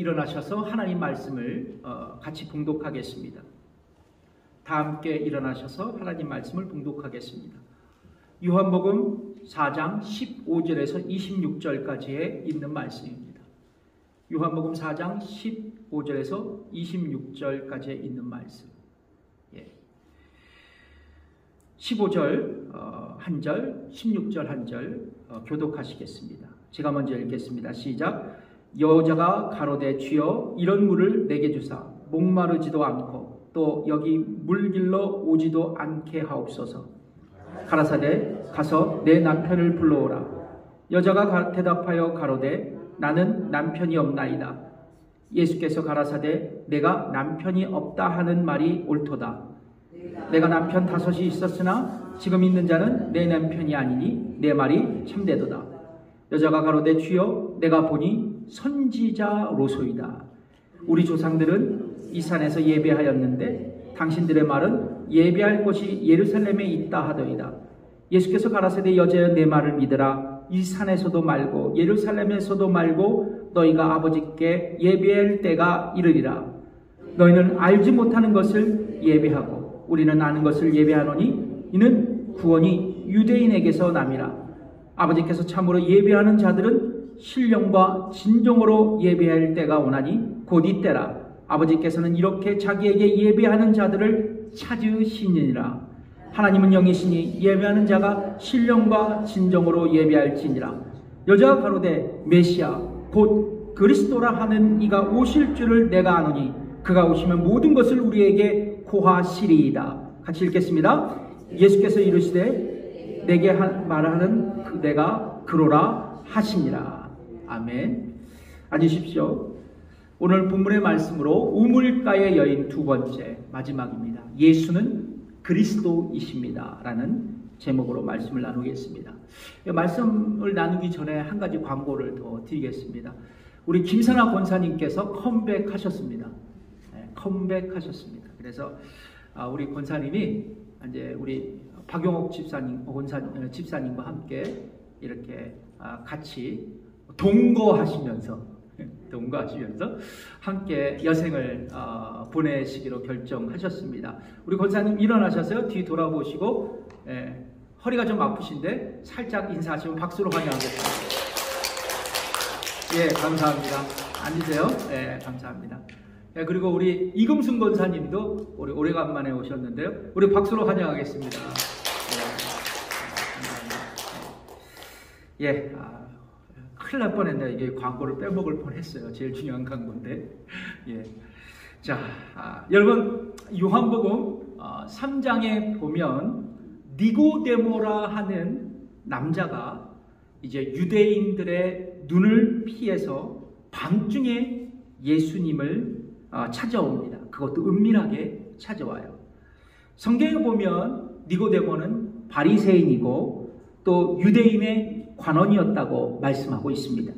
일어나셔서 하나님 말씀을 같이 봉독하겠습니다. 다 함께 일어나셔서 하나님 말씀을 봉독하겠습니다. 요한복음 4장 15절에서 26절까지에 있는 말씀입니다. 요한복음 4장 15절에서 26절까지에 있는 말씀. 15절 한 절, 16절 한 절 교독하시겠습니다. 제가 먼저 읽겠습니다. 시작. 여자가 가로되 주여 이런 물을 내게 주사 목마르지도 않고 또 여기 물길러 오지도 않게 하옵소서. 가라사대 가서 내 남편을 불러오라. 여자가 대답하여 가로되 나는 남편이 없나이다. 예수께서 가라사대 내가 남편이 없다 하는 말이 옳도다. 내가 남편 5이 있었으나 지금 있는 자는 내 남편이 아니니 내 말이 참되도다. 여자가 가로되 주여 내가 보니 선지자로소이다. 우리 조상들은 이 산에서 예배하였는데 당신들의 말은 예배할 곳이 예루살렘에 있다 하더이다. 예수께서 가라사대 여자여 내 말을 믿으라. 이 산에서도 말고 예루살렘에서도 말고 너희가 아버지께 예배할 때가 이르리라. 너희는 알지 못하는 것을 예배하고 우리는 아는 것을 예배하노니 이는 구원이 유대인에게서 남이라. 아버지께서 참으로 예배하는 자들은 신령과 진정으로 예배할 때가 오나니 곧 이때라. 아버지께서는 이렇게 자기에게 예배하는 자들을 찾으시니라. 하나님은 영이시니 예배하는 자가 신령과 진정으로 예배할지니라. 여자가 가로되 메시아 곧 그리스도라 하는 이가 오실 줄을 내가 아노니 그가 오시면 모든 것을 우리에게 고하시리이다. 같이 읽겠습니다. 예수께서 이르시되 내게 말하는 그대가 그로라 하시니라. 아멘. 앉으십시오. 오늘 본문의 말씀으로 우물가의 여인 두 번째 마지막입니다. 예수는 그리스도이십니다 라는 제목으로 말씀을 나누겠습니다. 말씀을 나누기 전에 한 가지 광고를 더 드리겠습니다. 우리 김선아 권사님께서 컴백하셨습니다. 컴백하셨습니다. 그래서 우리 권사님이 이제 우리 박용옥 집사님과 함께 이렇게 같이 동거하시면서 함께 여생을 보내시기로 결정하셨습니다. 우리 권사님 일어나셔서 뒤 돌아보시고 허리가 좀 아프신데 살짝 인사하시면 박수로 환영하겠습니다. 예, 감사합니다. 앉으세요. 예, 감사합니다. 예, 그리고 우리 이금순 권사님도 우리 오래간만에 오셨는데요. 우리 박수로 환영하겠습니다. 예, 감사합니다. 큰일 날 뻔했네. 이게 광고를 빼먹을 뻔했어요. 제일 중요한 광고인데. 예. 자, 여러분 요한복음 3장에 보면 니고데모라 하는 남자가 이제 유대인들의 눈을 피해서 밤중에 예수님을 찾아옵니다. 그것도 은밀하게 찾아와요. 성경에 보면 니고데모는 바리새인이고 또 유대인의 관원이었다고 말씀하고 있습니다.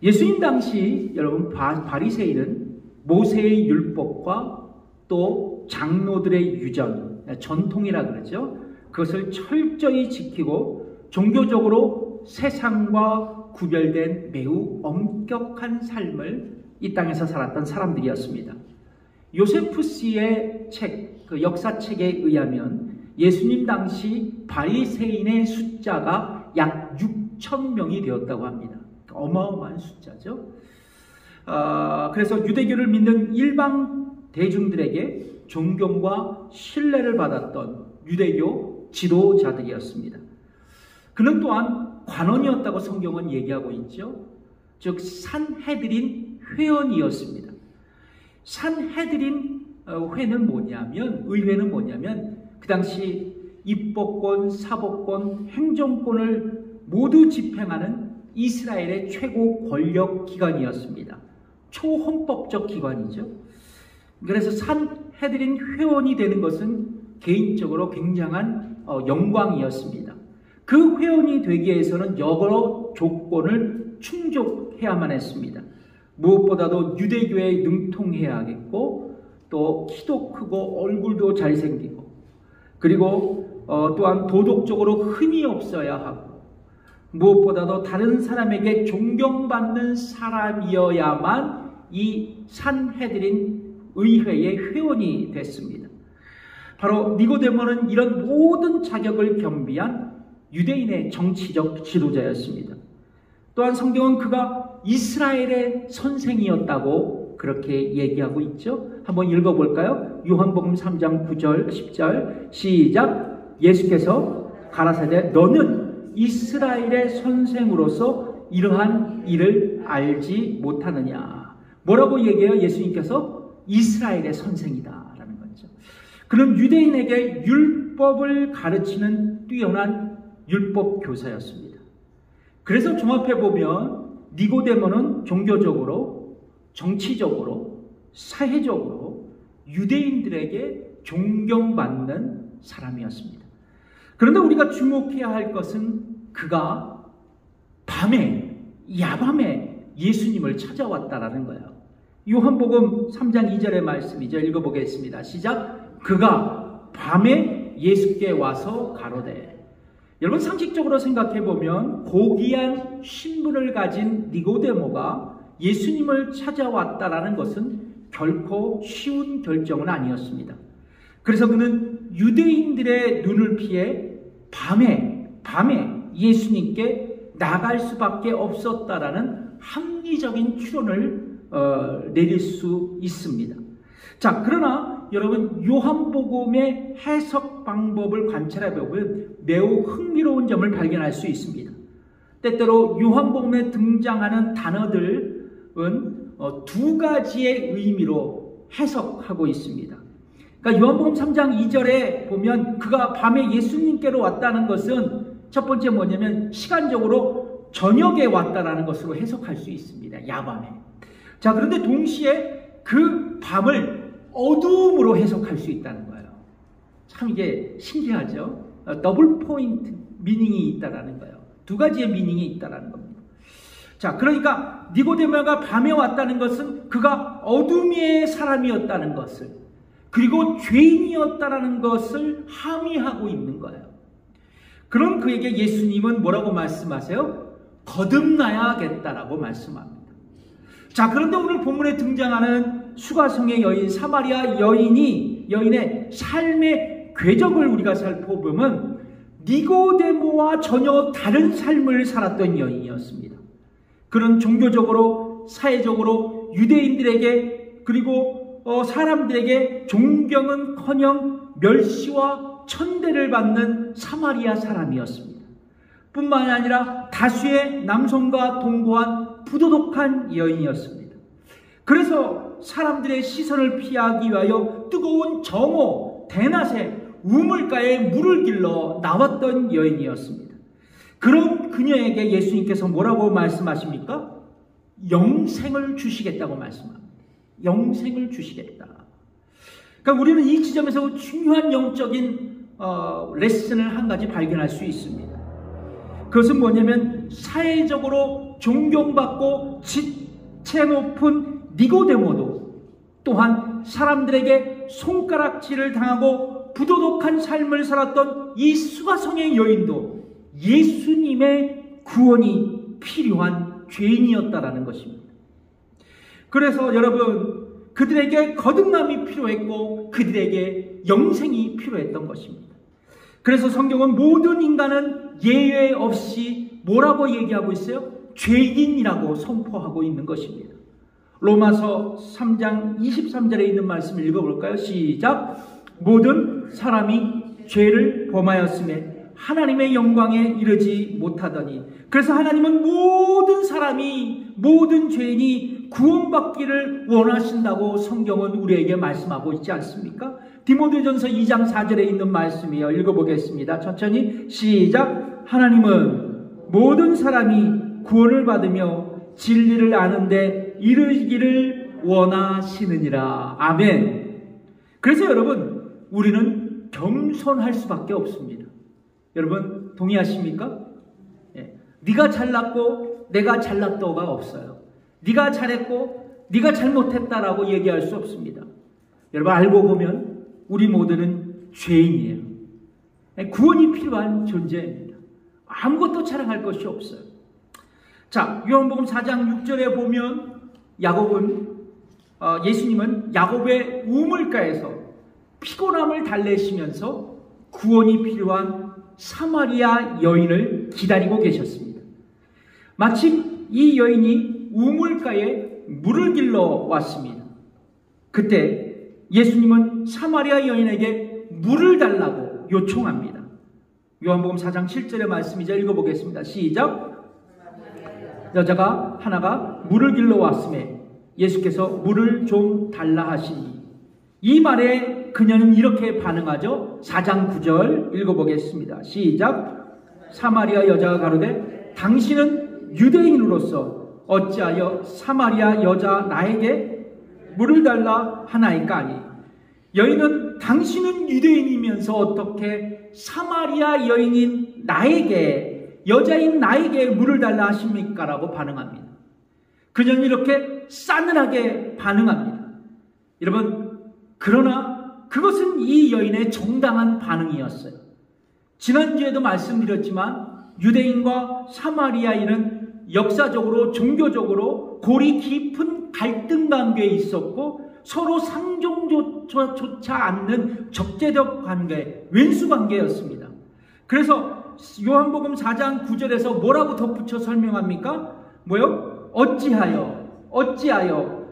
예수님 당시 여러분 바리새인은 모세의 율법과 또 장로들의 유전, 전통이라 그러죠. 그것을 철저히 지키고 종교적으로 세상과 구별된 매우 엄격한 삶을 이 땅에서 살았던 사람들이었습니다. 요세푸스의 책, 그 역사책에 의하면 예수님 당시 바리새인의 숫자가 약 6,000명이 되었다고 합니다. 어마어마한 숫자죠. 그래서 유대교를 믿는 일반 대중들에게 존경과 신뢰를 받았던 유대교 지도자들이었습니다. 그는 또한 관원이었다고 성경은 얘기하고 있죠. 즉 산헤드린 회원이었습니다. 산헤드린 의회는 뭐냐면 그 당시 입법권, 사법권, 행정권을 모두 집행하는 이스라엘의 최고 권력 기관이었습니다. 초헌법적 기관이죠. 그래서 산헤드린 회원이 되는 것은 개인적으로 굉장한 영광이었습니다. 그 회원이 되기 위해서는 여러 조건을 충족해야만 했습니다. 무엇보다도 유대교에 능통해야겠고 또 키도 크고 얼굴도 잘생기고 그리고 또한 도덕적으로 흠이 없어야 하고 무엇보다도 다른 사람에게 존경받는 사람이어야만 이 산헤드린 의회의 회원이 됐습니다. 바로 니고데모는 이런 모든 자격을 겸비한 유대인의 정치적 지도자였습니다. 또한 성경은 그가 이스라엘의 선생이었다고 그렇게 얘기하고 있죠. 한번 읽어볼까요? 요한복음 3장 9절 10절 시작. 예수께서 가라사대 너는 이스라엘의 선생으로서 이러한 일을 알지 못하느냐. 뭐라고 얘기해요? 예수님께서 이스라엘의 선생이다라는 거죠. 그는 유대인에게 율법을 가르치는 뛰어난 율법 교사였습니다. 그래서 종합해보면 니고데모는 종교적으로, 정치적으로, 사회적으로 유대인들에게 존경받는 사람이었습니다. 그런데 우리가 주목해야 할 것은 그가 밤에, 야밤에 예수님을 찾아왔다라는 거예요. 요한복음 3장 2절의 말씀이죠. 읽어보겠습니다. 시작. 그가 밤에 예수께 와서 가로되. 여러분 상식적으로 생각해보면 고귀한 신분을 가진 니고데모가 예수님을 찾아왔다라는 것은 결코 쉬운 결정은 아니었습니다. 그래서 그는 유대인들의 눈을 피해 밤에 예수님께 나갈 수밖에 없었다라는 합리적인 추론을 내릴 수 있습니다. 자, 그러나 여러분 요한복음의 해석 방법을 관찰해 보면 매우 흥미로운 점을 발견할 수 있습니다. 때때로 요한복음에 등장하는 단어들은 두 가지의 의미로 해석하고 있습니다. 그러니까 요한복음 3장 2절에 보면 그가 밤에 예수님께로 왔다는 것은 첫 번째 뭐냐면 시간적으로 저녁에 왔다라는 것으로 해석할 수 있습니다. 야밤에. 자, 그런데 동시에 그 밤을 어두움으로 해석할 수 있다는 거예요. 참 이게 신기하죠? 더블 포인트 미닝이 있다라는 거예요. 두 가지의 미닝이 있다라는 겁니다. 자, 그러니까 니고데모가 밤에 왔다는 것은 그가 어둠의 사람이었다는 것을, 그리고 죄인이었다라는 것을 함의하고 있는 거예요. 그런 그에게 예수님은 뭐라고 말씀하세요? 거듭나야겠다라고 말씀합니다. 자, 그런데 오늘 본문에 등장하는 수가성의 여인, 사마리아 여인의 삶의 궤적을 우리가 살펴보면 니고데모와 전혀 다른 삶을 살았던 여인이었습니다. 그는 종교적으로, 사회적으로 유대인들에게 그리고 사람들에게 존경은커녕 멸시와 천대를 받는 사마리아 사람이었습니다. 뿐만 아니라 다수의 남성과 동거한 부도덕한 여인이었습니다. 그래서 사람들의 시선을 피하기 위하여 뜨거운 정오, 대낮에 우물가에 물을 길러 나왔던 여인이었습니다. 그런 그녀에게 예수님께서 뭐라고 말씀하십니까? 영생을 주시겠다고 말씀합니다. 영생을 주시겠다. 그러니까 우리는 이 지점에서 중요한 영적인 레슨을 한 가지 발견할 수 있습니다. 그것은 뭐냐면 사회적으로 존경받고 지체 높은 니고데모도 또한 사람들에게 손가락질을 당하고 부도덕한 삶을 살았던 이 수가성의 여인도 예수님의 구원이 필요한 죄인이었다라는 것입니다. 그래서 여러분 그들에게 거듭남이 필요했고 그들에게 영생이 필요했던 것입니다. 그래서 성경은 모든 인간은 예외 없이 뭐라고 얘기하고 있어요? 죄인이라고 선포하고 있는 것입니다. 로마서 3장 23절에 있는 말씀을 읽어볼까요? 시작. 모든 사람이 죄를 범하였음에 하나님의 영광에 이르지 못하더니. 그래서 하나님은 모든 사람이, 모든 죄인이 구원받기를 원하신다고 성경은 우리에게 말씀하고 있지 않습니까? 디모데전서 2장 4절에 있는 말씀이요. 읽어보겠습니다. 천천히 시작. 하나님은 모든 사람이 구원을 받으며 진리를 아는데 이르기를 원하시느니라. 아멘. 그래서 여러분 우리는 겸손할 수밖에 없습니다. 여러분 동의하십니까? 예. 네가 잘났고 내가 잘났다가 없어요. 네가 잘했고 네가 잘못했다라고 얘기할 수 없습니다. 여러분 알고 보면 우리 모두는 죄인이에요. 구원이 필요한 존재입니다. 아무것도 자랑할 것이 없어요. 자, 요한복음 4장 6절에 보면 야곱은 예수님은 야곱의 우물가에서 피곤함을 달래시면서 구원이 필요한 사마리아 여인을 기다리고 계셨습니다. 마침 이 여인이 우물가에 물을 길러 왔습니다. 그때 예수님은 사마리아 여인에게 물을 달라고 요청합니다. 요한복음 4장 7절의 말씀이죠. 읽어보겠습니다. 시작. 여자가 하나가 물을 길러 왔음에 예수께서 물을 좀 달라 하시니, 이 말에 그녀는 이렇게 반응하죠. 4장 9절 읽어보겠습니다. 시작. 사마리아 여자가 가로되 당신은 유대인으로서 어찌하여 사마리아 여자 나에게 물을 달라 하나이까 하니, 여인은 당신은 유대인이면서 어떻게 사마리아 여인인 나에게, 여자인 나에게 물을 달라 하십니까? 라고 반응합니다. 그녀는 이렇게 싸늘하게 반응합니다. 여러분, 그러나 그것은 이 여인의 정당한 반응이었어요. 지난주에도 말씀드렸지만 유대인과 사마리아인은 역사적으로 종교적으로 골이 깊은 갈등 관계에 있었고 서로 상종조차 않는 적대적 관계, 왼수 관계였습니다. 그래서 요한복음 4장 9절에서 뭐라고 덧붙여 설명합니까? 뭐요? 어찌하여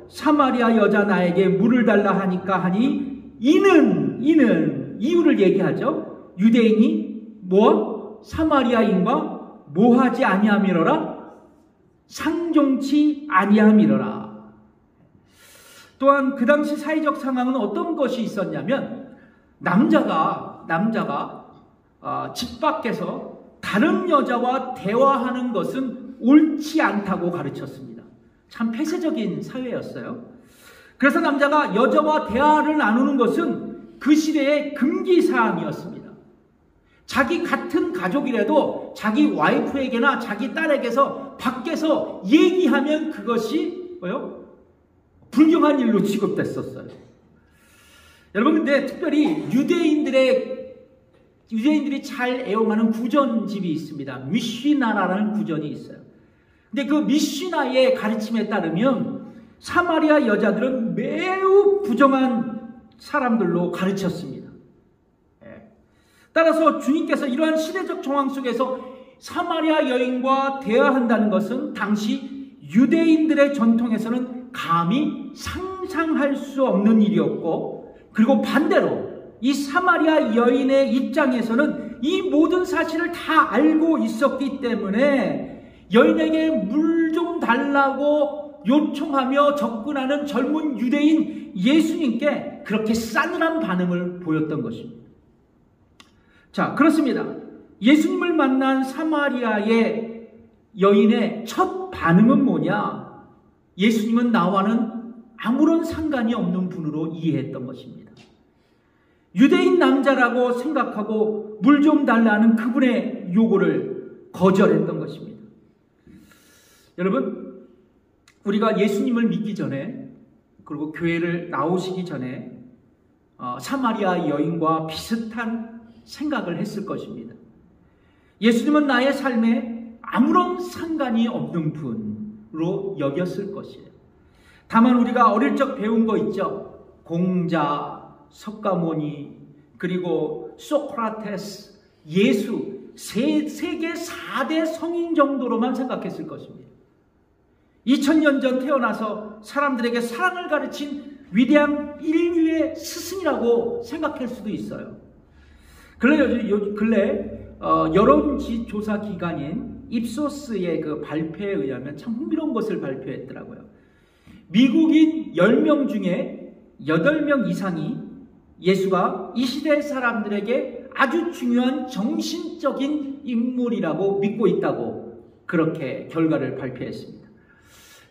사마리아 여자 나에게 물을 달라 하니까 하니, 이는 이유를 얘기하죠. 유대인이 뭐와 사마리아인과 뭐하지 아니함이러라? 상종치 아니함이러라. 또한 그 당시 사회적 상황은 어떤 것이 있었냐면, 남자가 집 밖에서 다른 여자와 대화하는 것은 옳지 않다고 가르쳤습니다. 참 폐쇄적인 사회였어요. 그래서 남자가 여자와 대화를 나누는 것은 그 시대의 금기사항이었습니다. 자기 같은 가족이라도 자기 와이프에게나 자기 딸에게서 밖에서 얘기하면 그것이 뭐요? 불경한 일로 취급됐었어요. 여러분, 근데 특별히 유대인들이 잘 애용하는 구전집이 있습니다. 미시나라는 구전이 있어요. 근데 그 미시나의 가르침에 따르면 사마리아 여자들은 매우 부정한 사람들로 가르쳤습니다. 따라서 주님께서 이러한 시대적 정황 속에서 사마리아 여인과 대화한다는 것은 당시 유대인들의 전통에서는 감히 상상할 수 없는 일이었고, 그리고 반대로 이 사마리아 여인의 입장에서는 이 모든 사실을 다 알고 있었기 때문에 여인에게 물 좀 달라고 요청하며 접근하는 젊은 유대인 예수님께 그렇게 싸늘한 반응을 보였던 것입니다. 자, 그렇습니다. 예수님을 만난 사마리아의 여인의 첫 반응은 뭐냐? 예수님은 나와는 아무런 상관이 없는 분으로 이해했던 것입니다. 유대인 남자라고 생각하고 물 좀 달라는 그분의 요구를 거절했던 것입니다. 여러분, 우리가 예수님을 믿기 전에, 그리고 교회를 나오시기 전에 사마리아 여인과 비슷한 생각을 했을 것입니다. 예수님은 나의 삶에 아무런 상관이 없는 분으로 여겼을 것이에요. 다만 우리가 어릴 적 배운 거 있죠. 공자, 석가모니, 그리고 소크라테스, 예수, 세계 4대 성인 정도로만 생각했을 것입니다. 2000년 전 태어나서 사람들에게 사랑을 가르친 위대한 인류의 스승이라고 생각할 수도 있어요. 근래 여론조사 기관인 입소스의 그 발표에 의하면 참 흥미로운 것을 발표했더라고요. 미국인 10명 중에 8명 이상이 예수가 이 시대 사람들에게 아주 중요한 정신적인 인물이라고 믿고 있다고 그렇게 결과를 발표했습니다.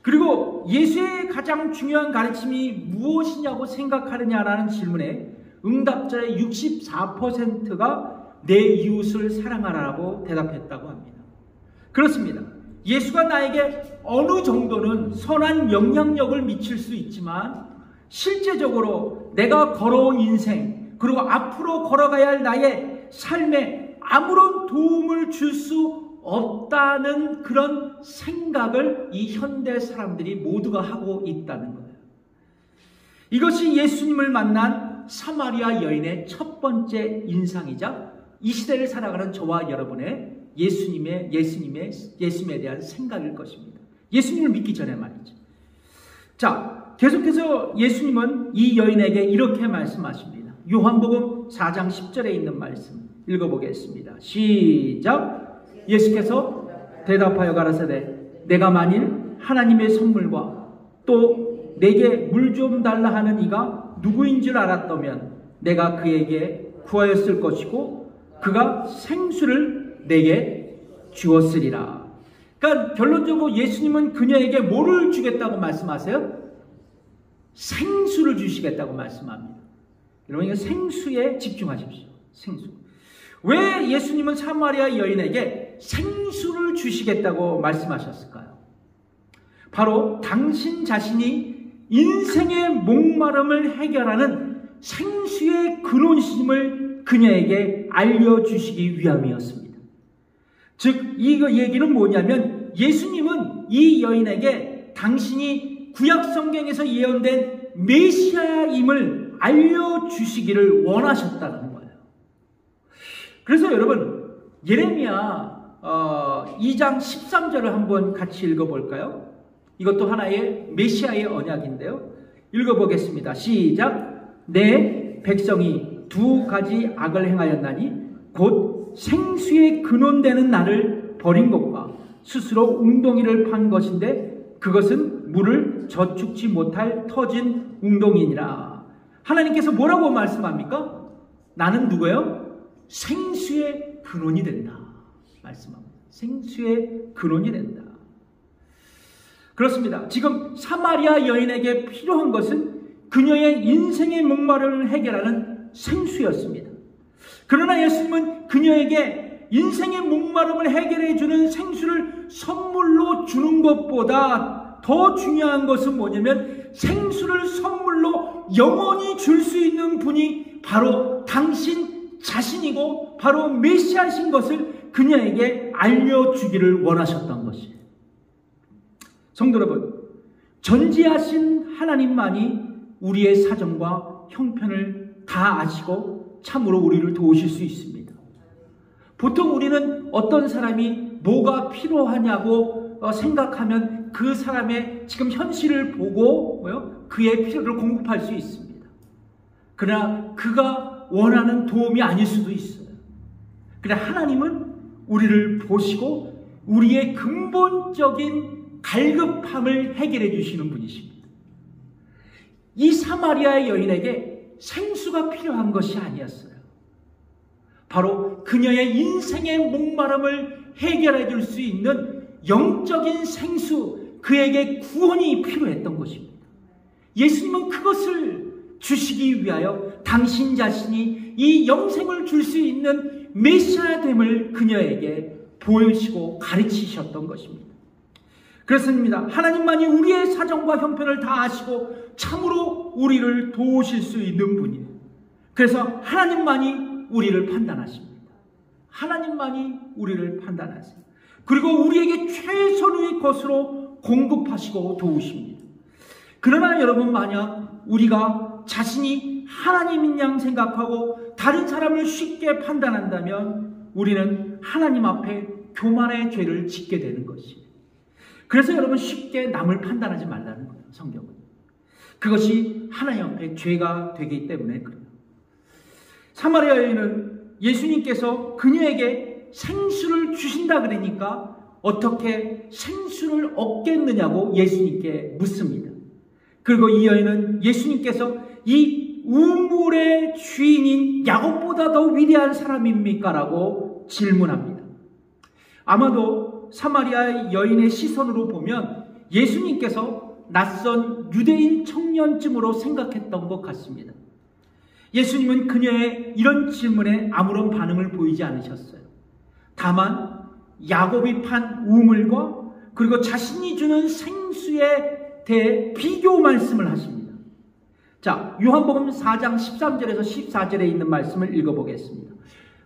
그리고 예수의 가장 중요한 가르침이 무엇이냐고 생각하느냐라는 질문에 응답자의 64%가 내 이웃을 사랑하라고 대답했다고 합니다. 그렇습니다. 예수가 나에게 어느 정도는 선한 영향력을 미칠 수 있지만 실제적으로 내가 걸어온 인생, 그리고 앞으로 걸어가야 할 나의 삶에 아무런 도움을 줄 수 없다는 그런 생각을 이 현대 사람들이 모두가 하고 있다는 거예요. 이것이 예수님을 만난 사마리아 여인의 첫 번째 인상이자 이 시대를 살아가는 저와 여러분의 예수님에 대한 생각일 것입니다. 예수님을 믿기 전에 말이죠. 자, 계속해서 예수님은 이 여인에게 이렇게 말씀하십니다. 요한복음 4장 10절에 있는 말씀 읽어보겠습니다. 시작. 예수께서 대답하여 가라사대 내가 만일 하나님의 선물과 또 내게 물 좀 달라 하는 이가 누구인 줄 알았다면 내가 그에게 구하였을 것이고 그가 생수를 내게 주었으리라. 그러니까 결론적으로 예수님은 그녀에게 뭐를 주겠다고 말씀하세요? 생수를 주시겠다고 말씀합니다. 여러분, 생수에 집중하십시오. 생수. 왜 예수님은 사마리아 여인에게 생수를 주시겠다고 말씀하셨을까요? 바로 당신 자신이 인생의 목마름을 해결하는 생수의 근원심을 그녀에게 알려주시기 위함이었습니다. 즉, 이 얘기는 뭐냐면 예수님은 이 여인에게 당신이 구약성경에서 예언된 메시아임을 알려주시기를 원하셨다는 거예요. 그래서 여러분, 예레미야 2장 13절을 한번 같이 읽어볼까요? 이것도 하나의 메시아의 언약인데요. 읽어보겠습니다. 시작. 내 백성이 두 가지 악을 행하였나니 곧 생수의 근원되는 나를 버린 것과 스스로 웅덩이를 판 것인데 그것은 물을 저축지 못할 터진 웅덩이니라. 하나님께서 뭐라고 말씀합니까? 나는 누구예요? 생수의 근원이 된다 말씀합니다. 생수의 근원이 된다. 그렇습니다. 지금 사마리아 여인에게 필요한 것은 그녀의 인생의 목마름을 해결하는 생수였습니다. 그러나 예수님은 그녀에게 인생의 목마름을 해결해주는 생수를 선물로 주는 것보다 더 중요한 것은 뭐냐면 생수를 선물로 영원히 줄 수 있는 분이 바로 당신 자신이고 바로 메시아신 것을 그녀에게 알려주기를 원하셨던 것이에요. 성도 여러분, 전지하신 하나님만이 우리의 사정과 형편을 다 아시고 참으로 우리를 도우실 수 있습니다. 보통 우리는 어떤 사람이 뭐가 필요하냐고 생각하면 그 사람의 지금 현실을 보고 그의 필요를 공급할 수 있습니다. 그러나 그가 원하는 도움이 아닐 수도 있어요. 그러나 하나님은 우리를 보시고 우리의 근본적인 갈급함을 해결해 주시는 분이십니다. 이 사마리아의 여인에게 생수가 필요한 것이 아니었어요. 바로 그녀의 인생의 목마름을 해결해 줄 수 있는 영적인 생수, 그에게 구원이 필요했던 것입니다. 예수님은 그것을 주시기 위하여 당신 자신이 이 영생을 줄 수 있는 메시아됨을 그녀에게 보여주시고 가르치셨던 것입니다. 그렇습니다. 하나님만이 우리의 사정과 형편을 다 아시고 참으로 우리를 도우실 수 있는 분이에요. 그래서 하나님만이 우리를 판단하십니다. 하나님만이 우리를 판단하세요. 그리고 우리에게 최선의 것으로 공급하시고 도우십니다. 그러나 여러분, 만약 우리가 자신이 하나님인 양 생각하고 다른 사람을 쉽게 판단한다면 우리는 하나님 앞에 교만의 죄를 짓게 되는 것입니다. 그래서 여러분, 쉽게 남을 판단하지 말라는 거예요. 성경은. 그것이 하나님 앞에 죄가 되기 때문에 그래요. 사마리아 여인은 예수님께서 그녀에게 생수를 주신다 그러니까 어떻게 생수를 얻겠느냐고 예수님께 묻습니다. 그리고 이 여인은 예수님께서 이 우물의 주인인 야곱보다 더 위대한 사람입니까? 라고 질문합니다. 아마도 사마리아 여인의 시선으로 보면 예수님께서 낯선 유대인 청년쯤으로 생각했던 것 같습니다. 예수님은 그녀의 이런 질문에 아무런 반응을 보이지 않으셨어요. 다만 야곱이 판 우물과 그리고 자신이 주는 생수에 대해 비교 말씀을 하십니다. 자, 요한복음 4장 13절에서 14절에 있는 말씀을 읽어보겠습니다.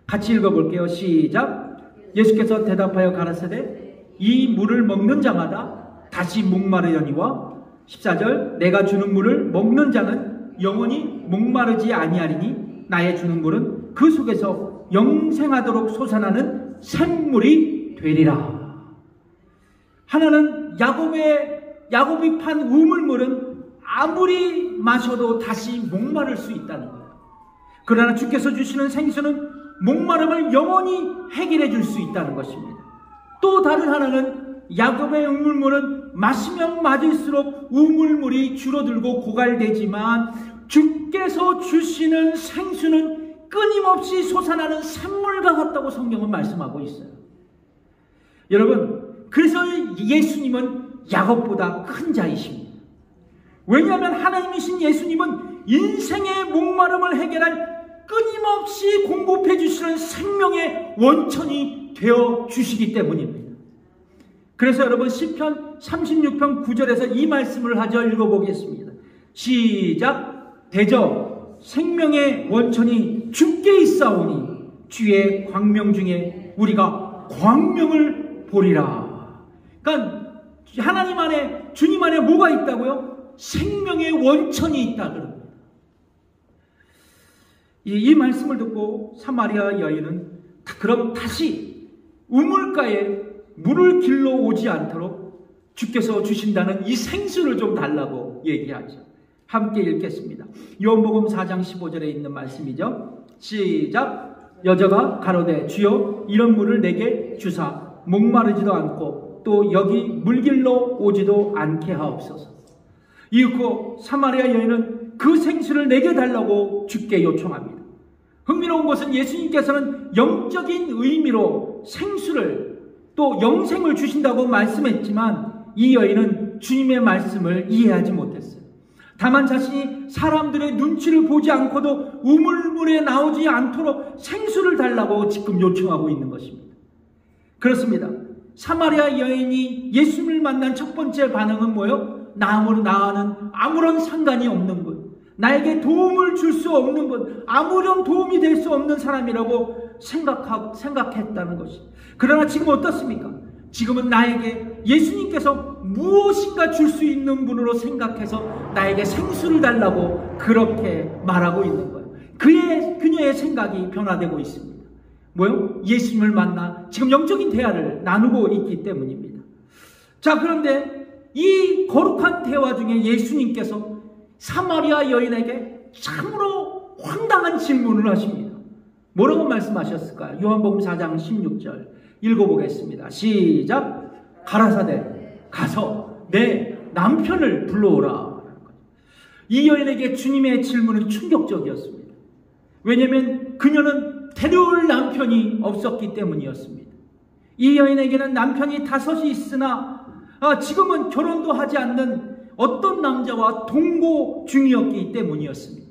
같이 읽어볼게요. 시작. 예수께서 대답하여 가라사대 이 물을 먹는 자마다 다시 목마르려니와 14절 내가 주는 물을 먹는 자는 영원히 목마르지 아니하리니 나의 주는 물은 그 속에서 영생하도록 솟아나는 샘물이 되리라. 하나는 야곱이 판 우물물은 아무리 마셔도 다시 목마를 수 있다는 거예요. 그러나 주께서 주시는 생수는 목마름을 영원히 해결해 줄 수 있다는 것입니다. 또 다른 하나는 야곱의 우물물은 마시면 맞을수록 우물물이 줄어들고 고갈되지만 주께서 주시는 생수는 끊임없이 솟아나는 샘물과 같다고 성경은 말씀하고 있어요. 여러분, 그래서 예수님은 야곱보다 큰 자이십니다. 왜냐하면 하나님이신 예수님은 인생의 목마름을 해결할 끊임없이 공급해 주시는 생명의 원천이 되어 주시기 때문입니다. 그래서 여러분 시편 36편 9절에서 이 말씀을 하죠. 읽어보겠습니다. 시작. 대저 생명의 원천이 주께 있사오니 주의 광명 중에 우리가 광명을 보리라. 그러니까 하나님 안에, 주님 안에 뭐가 있다고요? 생명의 원천이 있다 그럽니다. 이 말씀을 듣고 사마리아 여인은 그럼 다시 우물가에 물을 길러 오지 않도록 주께서 주신다는 이 생수를 좀 달라고 얘기하죠. 함께 읽겠습니다. 요한복음 4장 15절에 있는 말씀이죠. 시작. 여자가 가로되 주여 이런 물을 내게 주사 목마르지도 않고 또 여기 물길로 오지도 않게 하옵소서. 이윽고 사마리아 여인은 그 생수를 내게 달라고 주께 요청합니다. 흥미로운 것은 예수님께서는 영적인 의미로 생수를 또 영생을 주신다고 말씀했지만 이 여인은 주님의 말씀을 이해하지 못했어요. 다만 자신이 사람들의 눈치를 보지 않고도 우물물에 나오지 않도록 생수를 달라고 지금 요청하고 있는 것입니다. 그렇습니다. 사마리아 여인이 예수님을 만난 첫 번째 반응은 뭐예요? 나는 아무런 상관이 없는 분, 나에게 도움을 줄 수 없는 분, 아무런 도움이 될 수 없는 사람이라고 생각했다는 것이. 그러나 지금 어떻습니까? 지금은 나에게 예수님께서 무엇인가 줄 수 있는 분으로 생각해서 나에게 생수를 달라고 그렇게 말하고 있는 거예요. 그녀의 생각이 변화되고 있습니다. 뭐요? 예수님을 만나 지금 영적인 대화를 나누고 있기 때문입니다. 자, 그런데 이 거룩한 대화 중에 예수님께서 사마리아 여인에게 참으로 황당한 질문을 하십니다. 뭐라고 말씀하셨을까요? 요한복음 4장 16절 읽어보겠습니다. 시작. 가라사대 가서 내 남편을 불러오라. 이 여인에게 주님의 질문은 충격적이었습니다. 왜냐하면 그녀는 데려올 남편이 없었기 때문이었습니다. 이 여인에게는 남편이 5이 있으나 지금은 결혼도 하지 않는 어떤 남자와 동거 중이었기 때문이었습니다.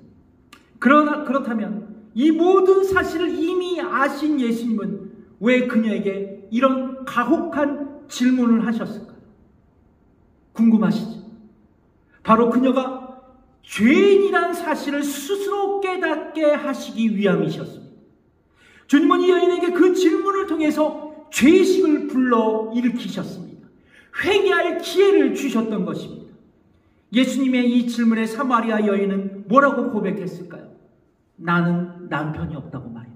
그렇다면 이 모든 사실을 이미 아신 예수님은 왜 그녀에게 이런 가혹한 질문을 하셨을까요? 궁금하시죠? 바로 그녀가 죄인이란 사실을 스스로 깨닫게 하시기 위함이셨습니다. 주님은 이 여인에게 그 질문을 통해서 죄의식을 불러일으키셨습니다. 회개할 기회를 주셨던 것입니다. 예수님의 이 질문에 사마리아 여인은 뭐라고 고백했을까요? 나는 남편이 없다고 말입니다.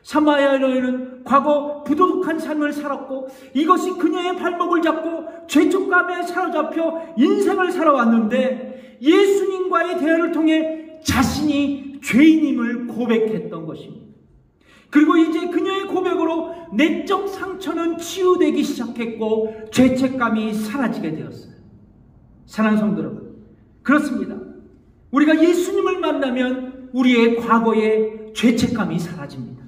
사마리아 여인은 과거 부도덕한 삶을 살았고 이것이 그녀의 발목을 잡고 죄책감에 사로잡혀 인생을 살아왔는데 예수님과의 대화를 통해 자신이 죄인임을 고백했던 것입니다. 그리고 이제 그녀의 고백으로 내적 상처는 치유되기 시작했고 죄책감이 사라지게 되었어요. 사랑하는 성도 여러분, 그렇습니다. 우리가 예수님을 만나면 우리의 과거의 죄책감이 사라집니다.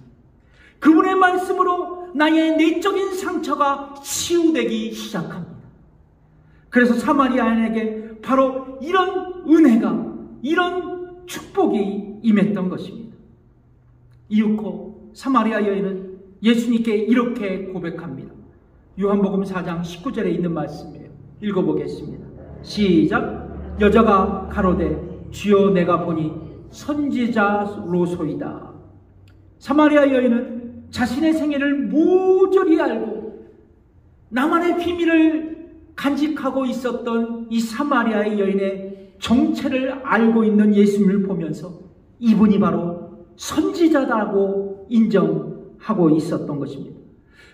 그분의 말씀으로 나의 내적인 상처가 치유되기 시작합니다. 그래서 사마리아인에게 바로 이런 은혜가, 이런 축복이 임했던 것입니다. 이윽고 사마리아 여인은 예수님께 이렇게 고백합니다. 요한복음 4장 19절에 있는 말씀이에요. 읽어보겠습니다. 시작. 여자가 가로되 주여 내가 보니 선지자로소이다. 사마리아 여인은 자신의 생애를 모조리 알고 나만의 비밀을 간직하고 있었던 이 사마리아의 여인의 정체를 알고 있는 예수님을 보면서 이분이 바로 선지자다고 인정하고 있었던 것입니다.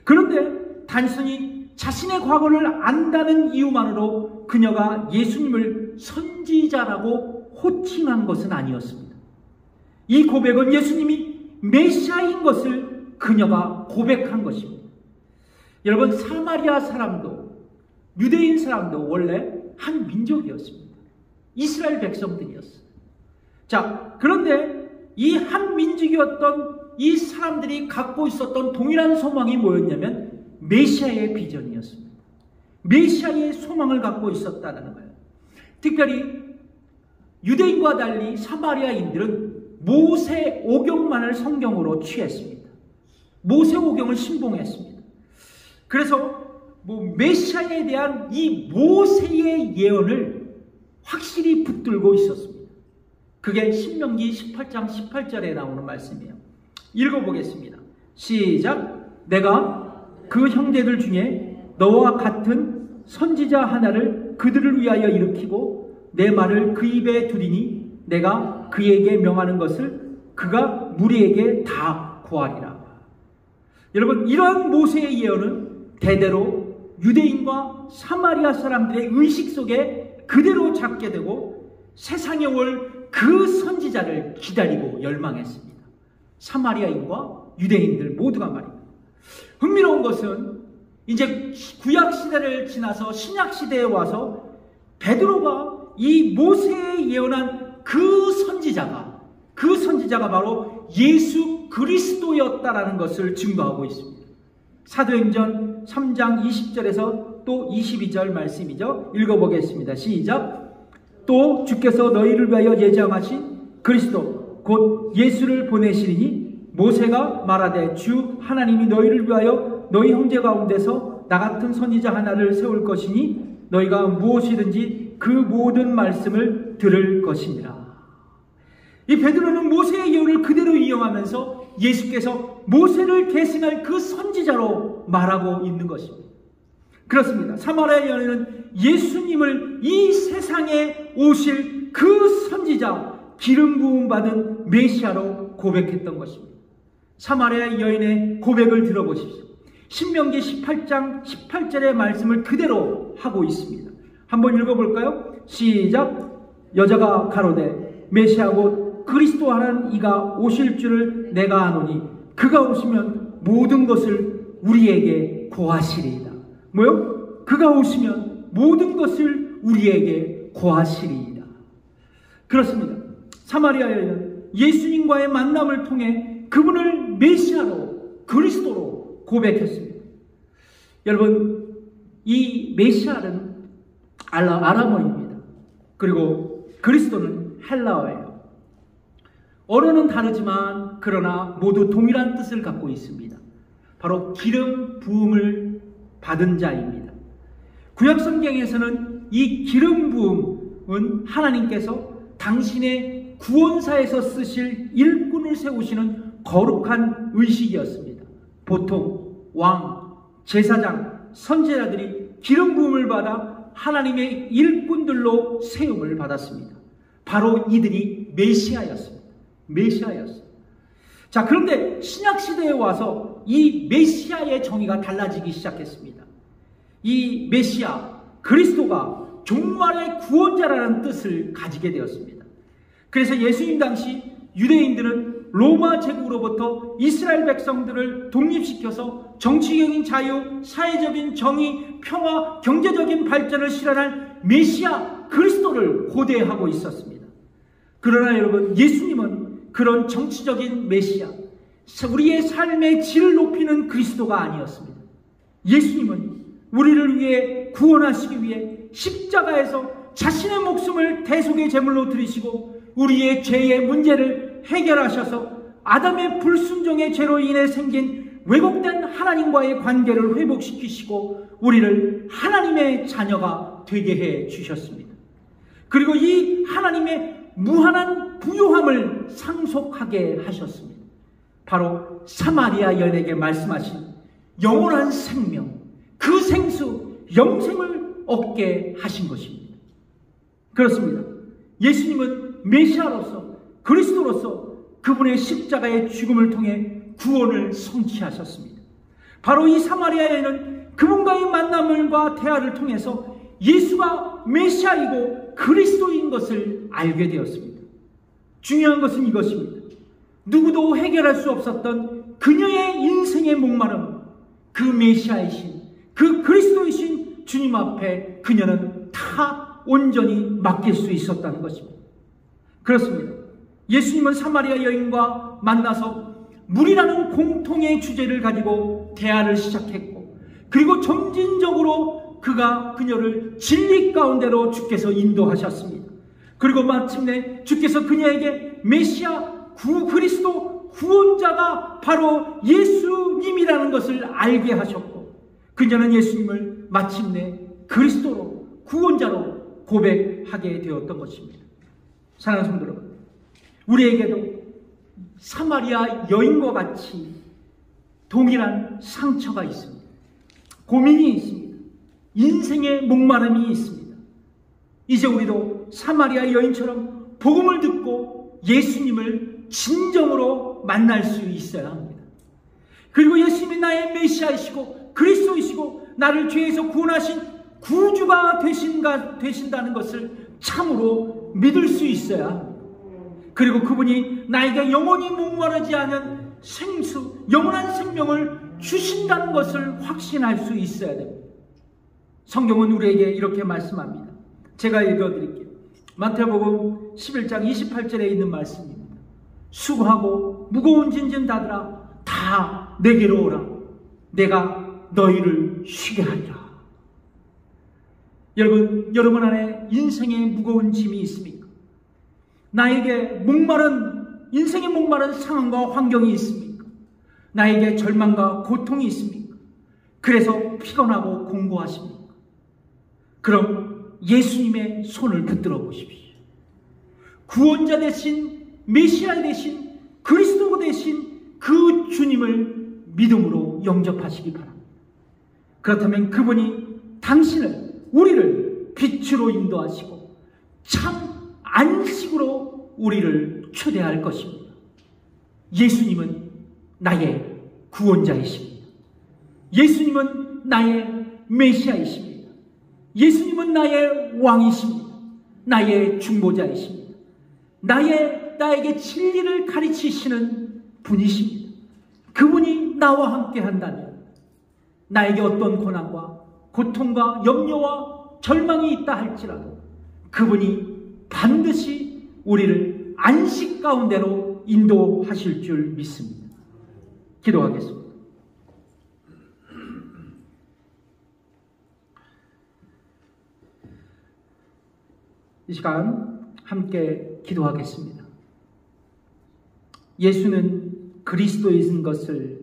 그런데 단순히 자신의 과거를 안다는 이유만으로 그녀가 예수님을 선지자라고 호칭한 것은 아니었습니다. 이 고백은 예수님이 메시아인 것을 그녀가 고백한 것입니다. 여러분, 사마리아 사람도 유대인 사람도 원래 한 민족이었습니다. 이스라엘 백성들이었어요. 자, 그런데 이 한 민족이었던 이 사람들이 갖고 있었던 동일한 소망이 뭐였냐면 메시아의 비전이었습니다. 메시아의 소망을 갖고 있었다는 거예요. 특별히 유대인과 달리 사마리아인들은 모세 오경만을 성경으로 취했습니다. 모세 오경을 신봉했습니다. 그래서 메시아에 대한 이 모세의 예언을 확실히 붙들고 있었습니다. 그게 신명기 18장 18절에 나오는 말씀이에요. 읽어보겠습니다. 시작. 내가 그 형제들 중에 너와 같은 선지자 하나를 그들을 위하여 일으키고 내 말을 그 입에 두리니 내가 그에게 명하는 것을 그가 무리에게 다 고하리라. 여러분, 이러한 모세의 예언은 대대로 유대인과 사마리아 사람들의 의식 속에 그대로 잡게 되고 세상에 올 그 선지자를 기다리고 열망했습니다. 사마리아인과 유대인들 모두가 말입니다. 흥미로운 것은 이제 구약시대를 지나서 신약시대에 와서 베드로가 이 모세에 예언한 그 선지자가 바로 예수 그리스도였다라는 것을 증거하고 있습니다. 사도행전 3장 20절에서 또 22절 말씀이죠. 읽어보겠습니다. 시작. 또 주께서 너희를 위하여 예정하신 그리스도 곧 예수를 보내시리니 모세가 말하되 주 하나님이 너희를 위하여 너희 형제 가운데서 나 같은 선지자 하나를 세울 것이니 너희가 무엇이든지 그 모든 말씀을 들을 것이니라. 이 베드로는 모세의 예언을 그대로 이용하면서 예수께서 모세를 계승할 그 선지자로 말하고 있는 것입니다. 그렇습니다. 사마리아 여인은 예수님을 이 세상에 오실 그 선지자, 기름 부음 받은 메시아로 고백했던 것입니다. 사마리아 여인의 고백을 들어보십시오. 신명기 18장 18절의 말씀을 그대로 하고 있습니다. 한번 읽어볼까요? 시작. 여자가 가로되 메시아 곧 그리스도 하는 이가 오실 줄을 내가 아노니 그가 오시면 모든 것을 우리에게 고하시리이다. 뭐요? 그가 오시면 모든 것을 우리에게 고하시리이다. 그렇습니다. 사마리아 여인은 예수님과의 만남을 통해 그분을 메시아로 그리스도로 고백했습니다. 여러분, 이 메시아는 아람어입니다. 그리고 그리스도는 헬라어예요. 언어는 다르지만 그러나 모두 동일한 뜻을 갖고 있습니다. 바로 기름 부음을 받은 자입니다. 구약 성경에서는 이 기름 부음은 하나님께서 당신의 구원사에서 쓰실 일꾼을 세우시는 거룩한 의식이었습니다. 보통 왕, 제사장, 선지자들이 기름 부음을 받아 하나님의 일꾼들로 세움을 받았습니다. 바로 이들이 메시아였습니다. 메시아였습니다. 자, 그런데 신약시대에 와서 이 메시아의 정의가 달라지기 시작했습니다. 이 메시아, 그리스도가 종말의 구원자라는 뜻을 가지게 되었습니다. 그래서 예수님 당시 유대인들은 로마 제국으로부터 이스라엘 백성들을 독립시켜서 정치적인 자유, 사회적인 정의, 평화, 경제적인 발전을 실현할 메시아 그리스도를 고대하고 있었습니다. 그러나 여러분, 예수님은 그런 정치적인 메시아, 우리의 삶의 질을 높이는 그리스도가 아니었습니다. 예수님은 우리를 위해 구원하시기 위해 십자가에서 자신의 목숨을 대속의 제물로 드리시고 우리의 죄의 문제를 해결하셔서 아담의 불순종의 죄로 인해 생긴 왜곡된 하나님과의 관계를 회복시키시고 우리를 하나님의 자녀가 되게 해 주셨습니다. 그리고 이 하나님의 무한한 부요함을 상속하게 하셨습니다. 바로 사마리아 여인에게 말씀하신 영원한 생명, 그 생수, 영생을 얻게 하신 것입니다. 그렇습니다. 예수님은 메시아로서 그리스도로서 그분의 십자가의 죽음을 통해 구원을 성취하셨습니다. 바로 이 사마리아 여인은 그분과의 만남과 대화를 통해서 예수가 메시아이고 그리스도인 것을 알게 되었습니다. 중요한 것은 이것입니다. 누구도 해결할 수 없었던 그녀의 인생의 목마름, 그 메시아이신, 그 그리스도이신 주님 앞에 그녀는 다 온전히 맡길 수 있었다는 것입니다. 그렇습니다. 예수님은 사마리아 여인과 만나서 물이라는 공통의 주제를 가지고 대화를 시작했고, 그리고 점진적으로 그녀를 진리 가운데로 주께서 인도하셨습니다. 그리고 마침내 주께서 그녀에게 메시아 그리스도 구원자가 바로 예수님이라는 것을 알게 하셨고, 그녀는 예수님을 마침내 그리스도로 구원자로 고백하게 되었던 것입니다. 사랑하는 성도 여러분, 우리에게도 사마리아 여인과 같이 동일한 상처가 있습니다. 고민이 있습니다. 인생의 목마름이 있습니다. 이제 우리도 사마리아 여인처럼 복음을 듣고 예수님을 진정으로 만날 수 있어야 합니다. 그리고 예수님이 나의 메시아이시고 그리스도이시고 나를 죄에서 구원하신 구주가 되신다는 것을 참으로 믿을 수 있어야 합니다. 그리고 그분이 나에게 영원히 목마르지 않은 생수, 영원한 생명을 주신다는 것을 확신할 수 있어야 됩니다. 성경은 우리에게 이렇게 말씀합니다. 제가 읽어드릴게요. 마태복음 11장 28절에 있는 말씀입니다. 수고하고 무거운 짐진 다들아 다 내게로 오라. 내가 너희를 쉬게 하리라. 여러분 안에 인생의 무거운 짐이 있습니까? 나에게 인생의 목마른 상황과 환경이 있습니까? 나에게 절망과 고통이 있습니까? 그래서 피곤하고 공고하십니까? 그럼 예수님의 손을 붙들어 보십시오. 구원자 되신, 메시아 되신, 그리스도 되신 그 주님을 믿음으로 영접하시기 바랍니다. 그렇다면 그분이 우리를 빛으로 인도하시고 참 안식으로 우리를 초대할 것입니다. 예수님은 나의 구원자이십니다. 예수님은 나의 메시아이십니다. 예수님은 나의 왕이십니다. 나의 중보자이십니다. 나에게 진리를 가르치시는 분이십니다. 그분이 나와 함께 한다면 나에게 어떤 고난과 고통과 염려와 절망이 있다 할지라도 그분이 반드시 우리를 안식 가운데로 인도하실 줄 믿습니다. 기도하겠습니다. 이 시간 함께 기도하겠습니다. 예수는 그리스도이신 것을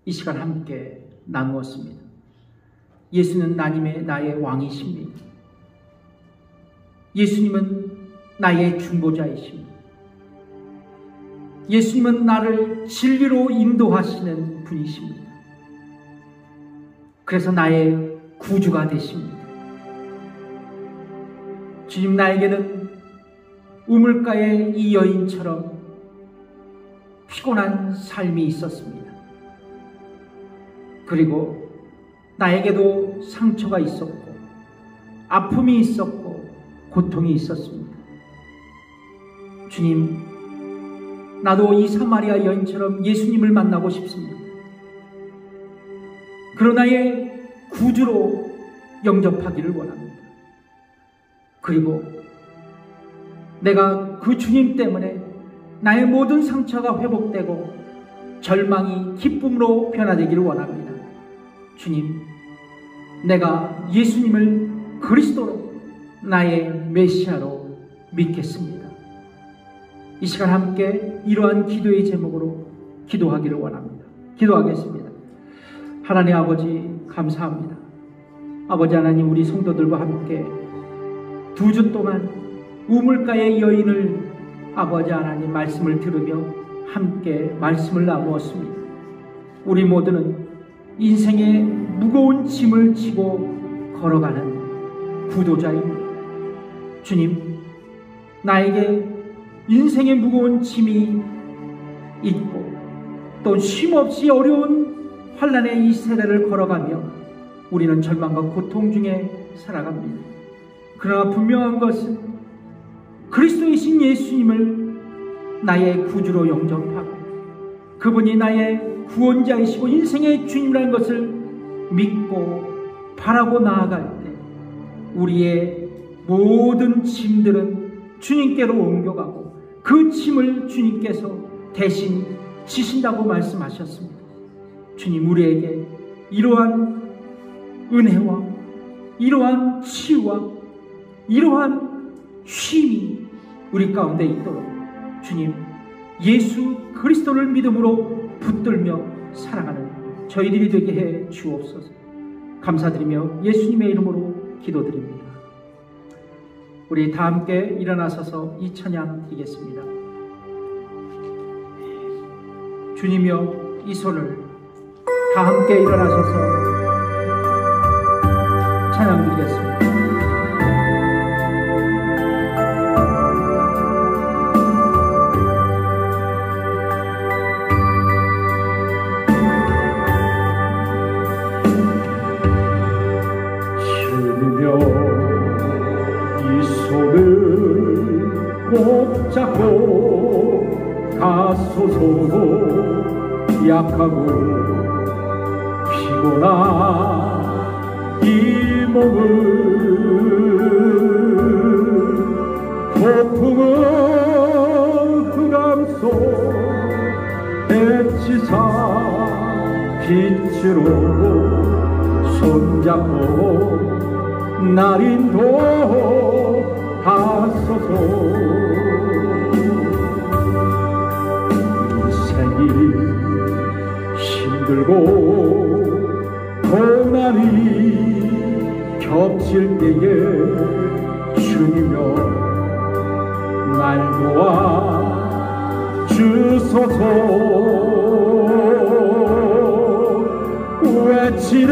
이 시간 함께 나누었습니다. 예수는 나의 왕이십니다. 예수님은 나의 중보자이십니다. 예수님은 나를 진리로 인도하시는 분이십니다. 그래서 나의 구주가 되십니다. 주님, 나에게는 우물가의 이 여인처럼 피곤한 삶이 있었습니다. 그리고 나에게도 상처가 있었고 아픔이 있었고 고통이 있었습니다. 주님, 나도 이 사마리아 여인처럼 예수님을 만나고 싶습니다. 그러나 나의 구주로 영접하기를 원합니다. 그리고 내가 그 주님 때문에 나의 모든 상처가 회복되고 절망이 기쁨으로 변화되기를 원합니다. 주님, 내가 예수님을 그리스도로 나의 메시아로 믿겠습니다. 이 시간 함께 이러한 기도의 제목으로 기도하기를 원합니다. 기도하겠습니다. 하나님 아버지, 감사합니다. 아버지 하나님, 우리 성도들과 함께 2주 동안 우물가의 여인을 아버지 하나님 말씀을 들으며 함께 말씀을 나누었습니다. 우리 모두는 인생의 무거운 짐을 지고 걸어가는 구도자입니다. 주님, 나에게 인생의 무거운 짐이 있고 또 쉼없이 어려운 환난의 이 세대를 걸어가며 우리는 절망과 고통 중에 살아갑니다. 그러나 분명한 것은 그리스도이신 예수님을 나의 구주로 영접하고 그분이 나의 구원자이시고 인생의 주님이라는 것을 믿고 바라고 나아갈 때 우리의 모든 짐들은 주님께로 옮겨가고 그 짐을 주님께서 대신 지신다고 말씀하셨습니다. 주님, 우리에게 이러한 은혜와 이러한 치유와 이러한 쉼이 우리 가운데 있도록 주님, 예수 그리스도를 믿음으로 붙들며 살아가는 저희들이 되게 해 주옵소서. 감사드리며 예수님의 이름으로 기도드립니다. 우리 다 함께 일어나서서 이 찬양 드리겠습니다. 주님이여, 이 손을 다 함께 일어나셔서 찬양 드리겠습니다. 꼭 잡고 가소서. 약하고 피곤한 이 몸을 폭풍은 흑암 속 배치사 빛으로 손잡고 날 인도하소서. 인생이 힘들고 고난이 겹칠 때에 주님여 날 도와 주소서. 외치는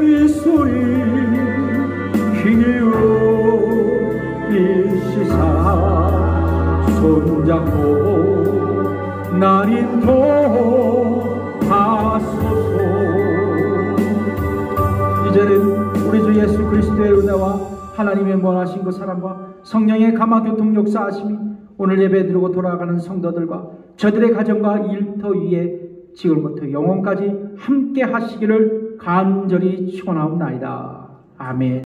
이 소리 귀여 이 시사 손잡고 날 인도하소서. 이제는 우리 주 예수 그리스도의 은혜와 하나님의 무한하신 그 사랑과 성령의 감화교통 역사하심이 오늘 예배드리고 돌아가는 성도들과 저들의 가정과 일터 위에 지금부터 영원까지 함께 하시기를 간절히 축원하옵나이다. 아멘.